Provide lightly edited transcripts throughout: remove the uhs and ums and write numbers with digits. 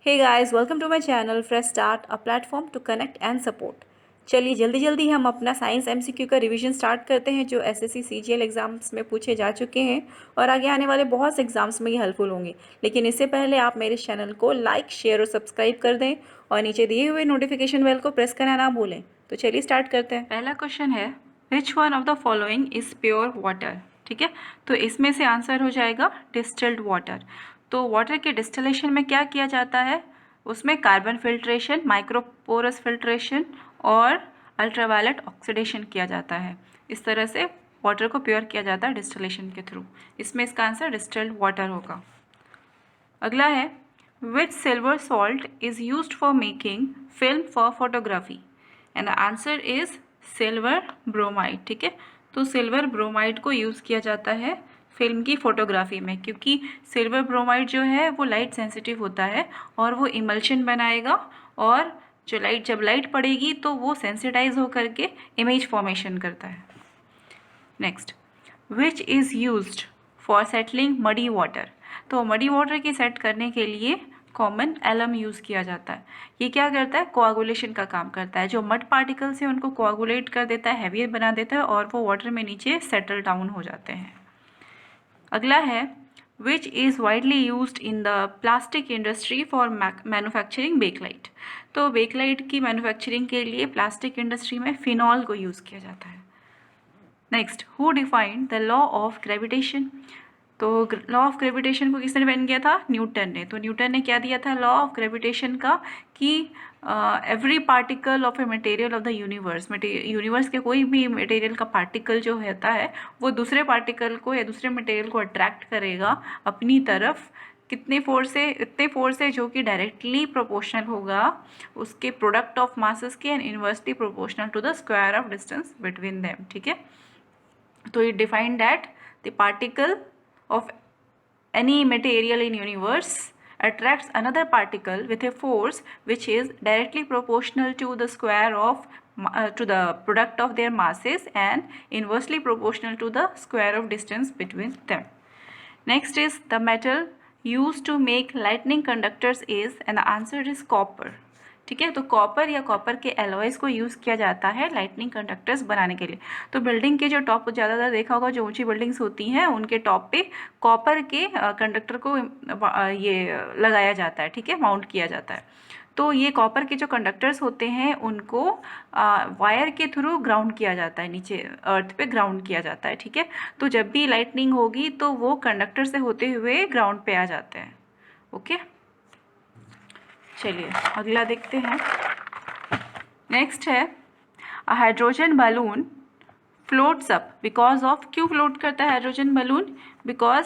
Hey guys, welcome to my channel fresh start, a platform to connect and support. चलिए जल्दी जल्दी हम अपना साइंस एमसीक्यू का रिवीजन स्टार्ट करते हैं जो एसएससी सीजीएल एग्जाम्स में पूछे जा चुके हैं और आगे आने वाले बहुत से एग्जाम्स में ये हेल्पफुल होंगे। लेकिन इससे पहले आप मेरे चैनल को लाइक, शेयर और सब्सक्राइब कर दें और नीचे दिए हुए नोटिफिकेशन बेल को प्रेस करना ना भूलें। तो चलिए स्टार्ट करते हैं। पहला क्वेश्चन है, which one of the following is pure water. ठीक है, तो इसमें से आंसर हो जाएगा डिस्टिल्ड वाटर। तो वाटर के डिस्टिलेशन में क्या किया जाता है, उसमें कार्बन फिल्ट्रेशन, माइक्रोपोरस फिल्ट्रेशन और अल्ट्रावायलेट ऑक्सीडेशन किया जाता है। इस तरह से वाटर को प्योर किया जाता है डिस्टिलेशन के थ्रू। इसमें इसका आंसर डिस्टिल्ड वाटर होगा। अगला है, which silver salt is used for making film for photography and answer is silver bromide. ठीक है, तो सिल्वर ब्रोमाइड को यूज़ किया जाता है फिल्म की फोटोग्राफी में, क्योंकि सिल्वर ब्रोमाइड जो है वो लाइट सेंसिटिव होता है और वो इमल्शन बनाएगा और जब लाइट पड़ेगी तो वो सेंसिटाइज होकर के इमेज फॉर्मेशन करता है। Next, which is used for settling muddy water. तो मडी वाटर की सेट करने के लिए कॉमन एलम यूज़ किया जाता है। ये क्या करता है, कोआगुलेशन का काम करता है। जो मड पार्टिकल्स हैं उनको कोआगुलेट कर देता है, हैवियर बना देता है और वो वाटर में नीचे सेटल डाउन हो जाते हैं। अगला है, which is widely used in the plastic industry for manufacturing Bakelite. तो बेकलाइट की मैन्युफैक्चरिंग के लिए प्लास्टिक इंडस्ट्री में फिनॉल को यूज़ किया जाता है। Next, who defined the law of gravitation. तो लॉ ऑफ ग्रेविटेशन को किसने डिफाइन किया था, न्यूटन ने। तो न्यूटन ने क्या दिया था लॉ ऑफ ग्रेविटेशन का, कि every particle of a material of the universe, universe के कोई भी मटेरियल का पार्टिकल जो होता है वो दूसरे पार्टिकल को या दूसरे मटेरियल को अट्रैक्ट करेगा अपनी तरफ। कितने फोर्स से, इतने फोर्स से जो कि डायरेक्टली प्रोपोर्शनल होगा उसके प्रोडक्ट ऑफ मासेस के and inversely proportional to the square of distance between them. ठीक है, तो it defined that the particle of any material in universe attracts another particle with a force which is directly proportional to the square of to the product of their masses and inversely proportional to the square of distance between them. Next is the metal used to make lightning conductors is, and the answer is copper. ठीक है, तो copper या copper के alloys को use किया जाता है lightning conductors बनाने के लिए। तो बिल्डिंग के जो टॉप, ज़्यादातर देखा होगा जो ऊंची बिल्डिंग्स होती हैं उनके टॉप पे कॉपर के कंडक्टर को ये लगाया जाता है। ठीक है, माउंट किया जाता है। तो ये कॉपर के जो कंडक्टर्स होते हैं उनको वायर के थ्रू ग्राउंड किया जाता है, नीचे अर्थ पे ग्राउंड किया जाता है। ठीक है, तो जब भी लाइटनिंग होगी तो वो कंडक्टर से होते हुए ग्राउंड पे आ जाते हैं। ओके, चलिए अगला देखते हैं। नेक्स्ट है, a hydrogen balloon floats up because of. क्यों फ्लोट करता है हाइड्रोजन बलून, बिकॉज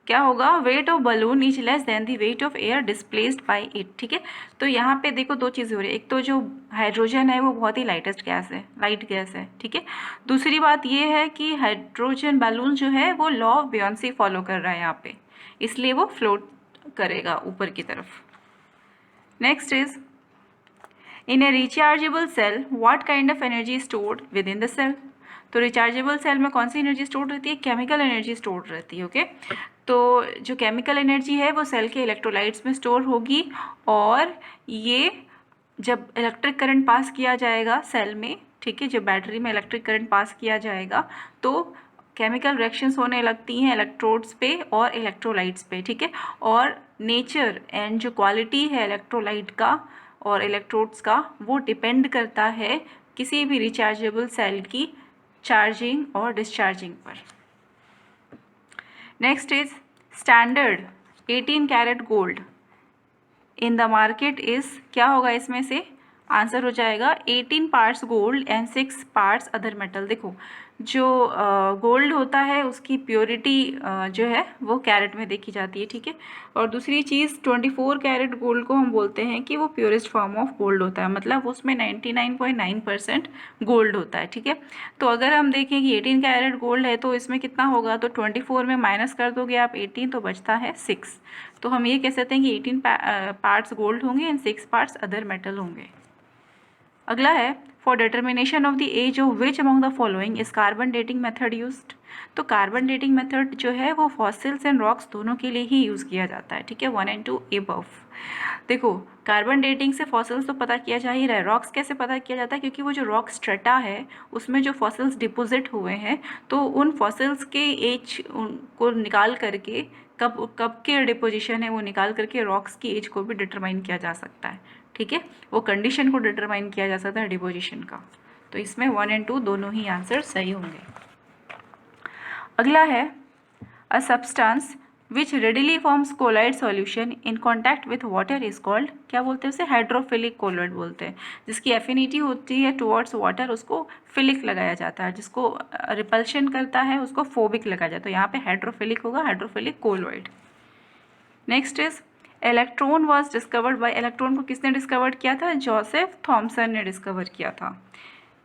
क्या होगा, weight of balloon is less than the weight of air displaced by it. ठीक है, तो यहाँ पे देखो दो चीज़ें हो रही है। एक तो जो हाइड्रोजन है वो बहुत ही लाइटेस्ट गैस है, लाइट गैस है। ठीक है, दूसरी बात ये है कि हाइड्रोजन बलून जो है वो लॉ ऑफ बियॉन्सी फॉलो कर रहा है यहाँ पे, इसलिए वो फ्लोट करेगा ऊपर की तरफ। Next is, in a rechargeable cell what kind of energy stored within the cell. तो रिचार्जेबल सेल में कौन सी एनर्जी स्टोर रहती है, केमिकल एनर्जी स्टोर रहती है। ओके, तो जो केमिकल एनर्जी है वो सेल के इलेक्ट्रोलाइट्स में स्टोर होगी और ये जब इलेक्ट्रिक करंट पास किया जाएगा सेल में, ठीक है, जब बैटरी में इलेक्ट्रिक करंट पास किया जाएगा तो केमिकल रिएक्शंस होने लगती हैं इलेक्ट्रोड्स पे और इलेक्ट्रोलाइट्स पे। ठीक है, और नेचर एंड जो क्वालिटी है इलेक्ट्रोलाइट का और इलेक्ट्रोड्स का वो डिपेंड करता है किसी भी रिचार्जेबल सेल की चार्जिंग और डिस्चार्जिंग पर। Next is, standard 18 carat gold in the market is, क्या होगा इसमें से, आंसर हो जाएगा 18 parts gold and 6 parts other metal. देखो जो गोल्ड होता है उसकी प्योरिटी जो है वो कैरेट में देखी जाती है। ठीक है, और दूसरी चीज़ 24 कैरेट गोल्ड को हम बोलते हैं कि वो प्योरेस्ट फॉर्म ऑफ गोल्ड होता है, मतलब उसमें 99.9% गोल्ड होता है। ठीक है, तो अगर हम देखें कि 18 कैरेट गोल्ड है तो इसमें कितना होगा, तो 24 में माइनस कर दोगे आप 18 तो बचता है 6। तो हम ये कह सकते हैं कि 18 पार्ट्स गोल्ड होंगे एंड 6 पार्ट्स अदर मेटल होंगे। अगला है, for determination of the age of which among the following is carbon dating method used. तो कार्बन डेटिंग मेथड जो है वो फॉसिल्स एंड रॉक्स दोनों के लिए ही यूज़ किया जाता है, ठीक है, 1 and 2 एबव। देखो कार्बन डेटिंग से फॉसिल्स तो पता किया जा ही रहा है, रॉक्स कैसे पता किया जाता है, क्योंकि वो जो रॉक स्ट्रेटा है उसमें जो फॉसिल्स डिपोजिट हुए हैं तो उन फॉसिल्स के एज को निकाल करके कब कब के डिपोजिशन है वो निकाल करके रॉक्स की एज को भी डिटरमाइन किया जा सकता है, ठीक है, वो कंडीशन को डिटरमाइन किया जा सकता है डिपोजिशन का। तो इसमें 1 and 2 दोनों ही आंसर सही होंगे। अगला है a substance which readily forms colloid solution in contact with water is called, क्या बोलते हैं उसे, हाइड्रोफिलिक कोलाइड बोलते हैं। जिसकी एफिनिटी होती है टुवर्ड्स वाटर उसको फिलिक लगाया जाता है, जिसको रिपल्शन करता है उसको फोबिक लगाया जाता है। तो यहाँ पे हाइड्रोफिलिक होगा, hydrophilic colloid. Next is electron was discovered by, electron को किसने डिस्कवर किया था, जोसेफ थॉमसन ने डिस्कवर किया था।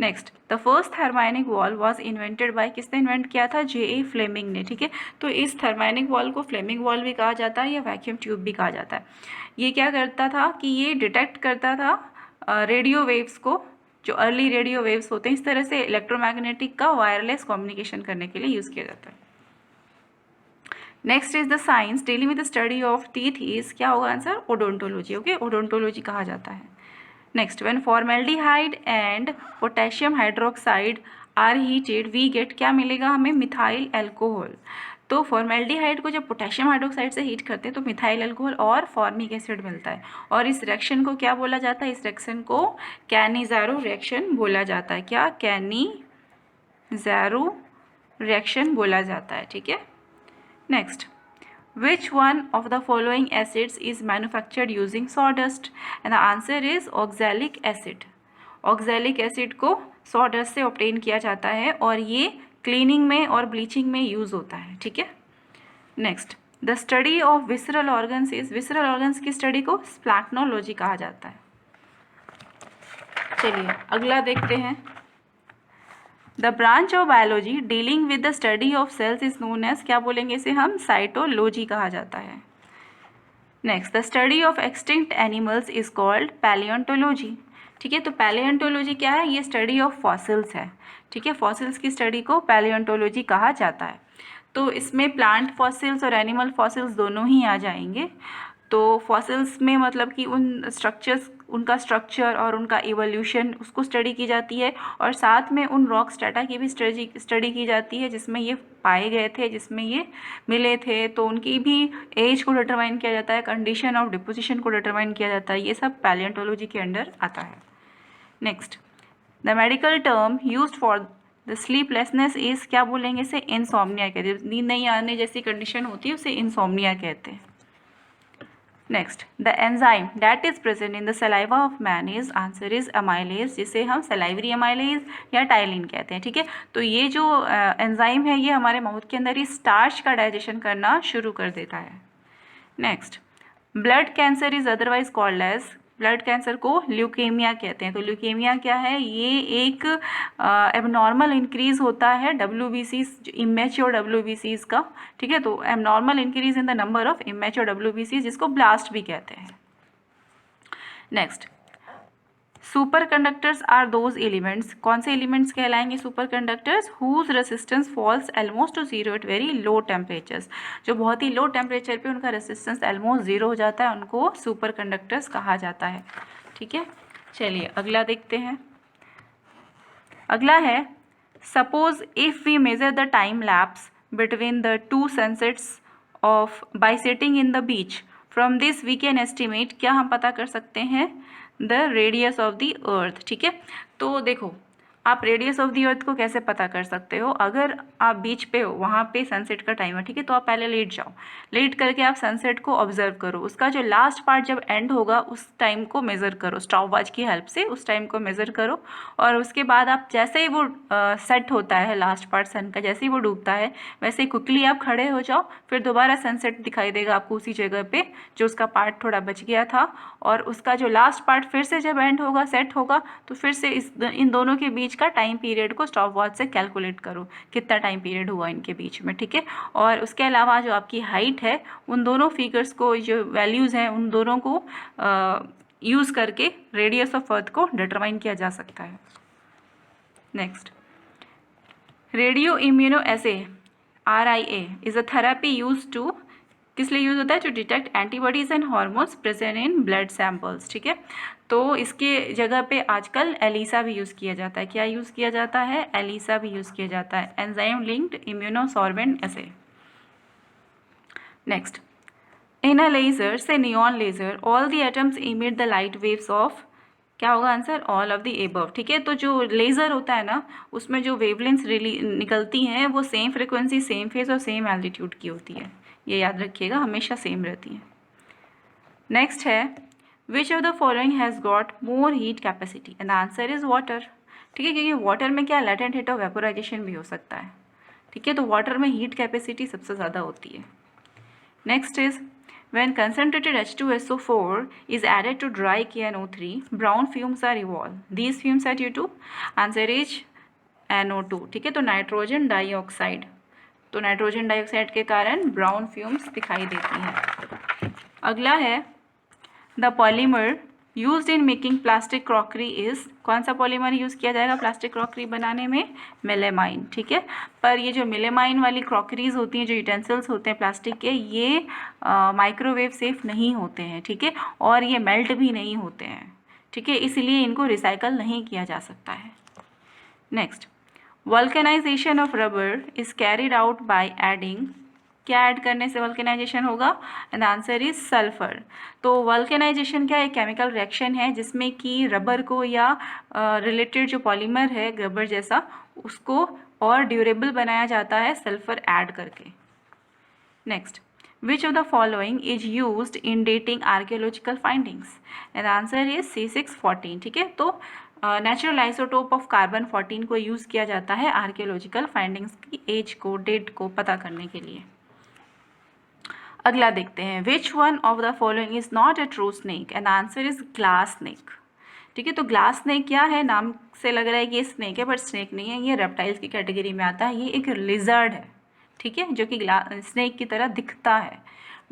Next the first thermionic valve was invented by, किसने इन्वेंट किया था, जे.ए. फ्लेमिंग ने, ठीक है। तो इस थर्मैनिक वॉल को फ्लेमिंग वॉल भी कहा जाता है या वैक्यूम ट्यूब भी कहा जाता है। ये क्या करता था कि ये डिटेक्ट करता था रेडियो वेव्स को, जो अर्ली रेडियो वेव्स होते हैं, इस तरह से इलेक्ट्रोमैग्नेटिक का वायरलेस कम्युनिकेशन करने के लिए यूज़ किया जाता है। Next is the science dealing with the study of teeth is, क्या होगा आंसर, ओडोंटोलॉजी, ओके, ओडोंटोलॉजी कहा जाता है। Next when formaldehyde and potassium hydroxide are heated we get, क्या मिलेगा हमें, मिथाइल एल्कोहल। तो फॉर्मेल्डिहाइड को जब पोटेशियम हाइड्रोक्साइड से हीट करते हैं तो मिथाइल एल्कोहल और फॉर्मिक एसिड मिलता है, और इस रिएक्शन को क्या बोला जाता है, इस रिएक्शन को कैनिज़ारो रिएक्शन बोला जाता है। क्या, कैनिज़ारो रिएक्शन बोला जाता है, ठीक है। Next which one of the following acids is manufactured using sawdust, and the answer is oxalic acid। oxalic acid को sawdust से obtain किया जाता है और ये क्लीनिंग में और ब्लीचिंग में यूज़ होता है, ठीक है। Next the study of visceral organs is, visceral organs की स्टडी को स्प्लैक्नोलॉजी कहा जाता है। चलिए अगला देखते हैं। The branch of biology dealing with the study of cells is known as, क्या बोलेंगे इसे हम, साइटोलॉजी कहा जाता है। Next the study of extinct animals is called palaeontology, ठीक है। तो पैलियोंटोलॉजी क्या है, ये स्टडी ऑफ फॉसिल्स है, ठीक है, फॉसिल्स की स्टडी को पैलियोंटोलॉजी कहा जाता है। तो इसमें प्लांट फॉसिल्स और एनिमल फॉसिल्स दोनों ही आ जाएंगे। तो फॉसिल्स में मतलब कि उन स्ट्रक्चर्स, उनका स्ट्रक्चर और उनका इवोल्यूशन उसको स्टडी की जाती है, और साथ में उन रॉक स्ट्रेटा की भी स्टडी की जाती है जिसमें ये पाए गए थे, जिसमें ये मिले थे, तो उनकी भी एज को डिटरमाइन किया जाता है, कंडीशन ऑफ डिपोजिशन को डिटरमाइन किया जाता है, ये सब पैलियोंटोलॉजी के अंडर आता है। Next the medical term used for the sleeplessness is, क्या बोलेंगे इसे, इंसोम्निया कहते हैं। नींद नहीं आने जैसी कंडीशन होती है उसे इंसोम्निया कहते हैं। Next the enzyme that is present in the saliva of man is, answer is amylase, जिसे हम सलाइवरी अमाइलेज या टाइलिन कहते हैं, ठीक है। तो ये जो एंजाइम है ये हमारे माउथ के अंदर ही स्टार्च का डाइजेशन करना शुरू कर देता है। Next blood cancer is otherwise called as, blood cancer को ल्यूकेमिया कहते हैं। तो ल्यूकेमिया क्या है, ये एक एबनॉर्मल इंक्रीज होता है WBCs, इमेच्योर WBCs का, ठीक है। तो abnormal increase in the number of immature WBCs, जिसको ब्लास्ट भी कहते हैं। Next superconductors are those elements, कौन से एलिमेंट्स कहलाएंगे superconductors, whose resistance falls almost to zero at very low temperatures, जो बहुत ही लो टेम्परेचर पे उनका रेसिस्टेंस ऑलमोस्ट जीरो हो जाता है, उनको सुपर कंडक्टर्स कहा जाता है, ठीक है। चलिए अगला देखते हैं। अगला है suppose if we measure the time lapse between the two sunsets off by sitting in the beach, from this we can estimate, क्या हम पता कर सकते हैं, the radius of the earth, ठीक है। तो देखो आप रेडियस ऑफ दी अर्थ को कैसे पता कर सकते हो, अगर आप बीच पे हो, वहाँ पे सनसेट का टाइम है, ठीक है, तो आप पहले लेट जाओ, लेट करके आप सनसेट को ऑब्जर्व करो, उसका जो लास्ट पार्ट जब एंड होगा उस टाइम को मेज़र करो, स्टॉप वॉच की हेल्प से उस टाइम को मेज़र करो, और उसके बाद आप जैसे ही वो सेट होता है लास्ट पार्ट सन का, जैसे ही वो डूबता है वैसे ही क्विकली आप खड़े हो जाओ, फिर दोबारा सनसेट दिखाई देगा आपको उसी जगह पे जो उसका पार्ट थोड़ा बच गया था, और उसका जो लास्ट पार्ट फिर से जब एंड होगा, सेट होगा, तो फिर से इन दोनों के बीच का टाइम पीरियड को स्टॉप वॉच से कैलकुलेट करो, कितना टाइम पीरियड हुआ इनके बीच में, ठीक है। और उसके अलावा जो आपकी हाइट है, उन दोनों फिगर्स को, जो वैल्यूज़ हैं उन दोनों को यूज़ करके रेडियस ऑफ अर्थ को डिटरमाइन किया जा सकता है। Next, radio immuno assay RIA is a therapy use to, किस लिए यूज़ होता है? To detect antibodies and hormones present in blood samples, ठीक है। तो इसके जगह पे आजकल एलिसा भी यूज़ किया जाता है। क्या यूज़ किया जाता है? एलिसा भी यूज़ किया जाता है, enzyme linked immunosorbent assay. Next, in a laser से neon laser all the atoms emit the light waves of, क्या होगा answer? All of the above, ठीक है। तो जो लेज़र होता है ना, उसमें जो वेवलेंथ्स निकलती हैं वो सेम फ्रिक्वेंसी, सेम फेज और सेम एल्टीट्यूड की होती है। ये याद रखिएगा, हमेशा सेम रहती है। नेक्स्ट है, which of the following has got more heat capacity, and answer is water, ठीक है, क्योंकि वाटर में क्या लेटेंट हीट ऑफ वेपोराइजेशन भी हो सकता है, ठीक है। तो वाटर में हीट कैपेसिटी सबसे ज़्यादा होती है। Next is, when concentrated H2SO4 is added to dry KNO3, brown fumes are evolved. These fumes are due to, answer is NO2, ठीक है। तो नाइट्रोजन डाइऑक्साइड, तो नाइट्रोजन डाइऑक्साइड के कारण ब्राउन फ्यूम्स दिखाई देती हैं। अगला है, the polymer used in making plastic crockery is, कौन सा पॉलीमर यूज़ किया जाएगा प्लास्टिक क्रॉकरी बनाने में? मेलेमाइन, ठीक है। पर ये जो मेलेमाइन वाली क्रॉकरीज होती हैं, जो यूटेंसिल्स होते हैं प्लास्टिक के, ये माइक्रोवेव सेफ नहीं होते हैं, ठीक है, और ये मेल्ट भी नहीं होते हैं, ठीक है, इसलिए इनको रिसाइकल नहीं किया जा सकता है। Next, vulcanisation of rubber is carried out by adding, क्या ऐड करने से वल्केनाइजेशन होगा? And answer is sulphur. तो वल्केनाइजेशन क्या, एक केमिकल रिएक्शन है जिसमें कि रबर को या रिलेटेड जो पॉलीमर है रबर जैसा, उसको और ड्यूरेबल बनाया जाता है सल्फर ऐड करके। Next, which of the following is used in dating archaeological findings, and answer is C614, ठीक है। तो नेचुरल आइसोटोप ऑफ कार्बन 14 को यूज़ किया जाता है आर्कियोलॉजिकल फाइंडिंग्स की एज को, डेट को पता करने के लिए। अगला देखते हैं, विच one of the following is not a true snake, and answer is glass snake, ठीक है। तो ग्लास स्नेक क्या है? नाम से लग रहा है कि ये स्नेक है, बट स्नेक नहीं है, ये रेप्टाइल्स की कैटेगरी में आता है। ये एक लिजर्ड है, ठीक है, जो कि स्नेक की तरह दिखता है,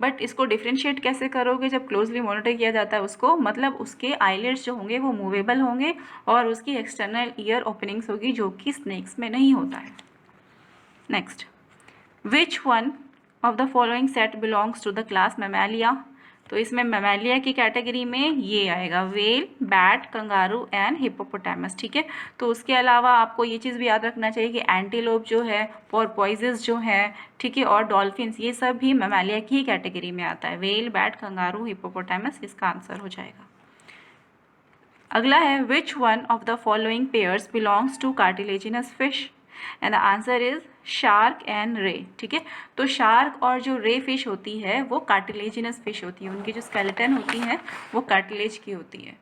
बट इसको डिफ्रेंशिएट कैसे करोगे? जब क्लोजली मॉनिटर किया जाता है उसको, मतलब उसके आईलिड्स जो होंगे वो मूवेबल होंगे और उसकी एक्सटर्नल ईयर ओपनिंग्स होगी, जो कि स्नेक्स में नहीं होता है। Next, which one of the following set belongs to the class mammalia, तो इसमें मैमालिया की कैटेगरी में ये आएगा, whale, bat, kangaroo and hippopotamus, ठीक है। तो उसके अलावा आपको ये चीज़ भी याद रखना चाहिए कि एंटीलोप जो है, पोर्पोइजेस जो है, ठीक है, और डॉल्फिन्स, ये सब भी मैमालिया की कैटेगरी में आता है। वेल, बैट, कंगारू, हिप्पोपोटामस इसका आंसर हो जाएगा। अगला है, which one of the following pairs belongs to cartilaginous fish, and the answer is shark and ray, ठीक है। तो शार्क और जो रे फिश होती है वो कार्टिलेजिनस फिश होती है, उनकी जो स्केलेटन होती है वो कार्टिलेज की होती है।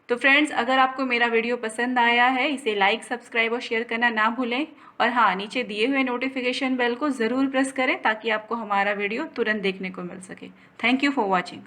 तो फ्रेंड्स, अगर आपको मेरा वीडियो पसंद आया है, इसे लाइक, सब्सक्राइब और शेयर करना ना भूलें, और हाँ, नीचे दिए हुए नोटिफिकेशन बेल को ज़रूर प्रेस करें ताकि आपको हमारा वीडियो तुरंत देखने को मिल सके। Thank you for watching.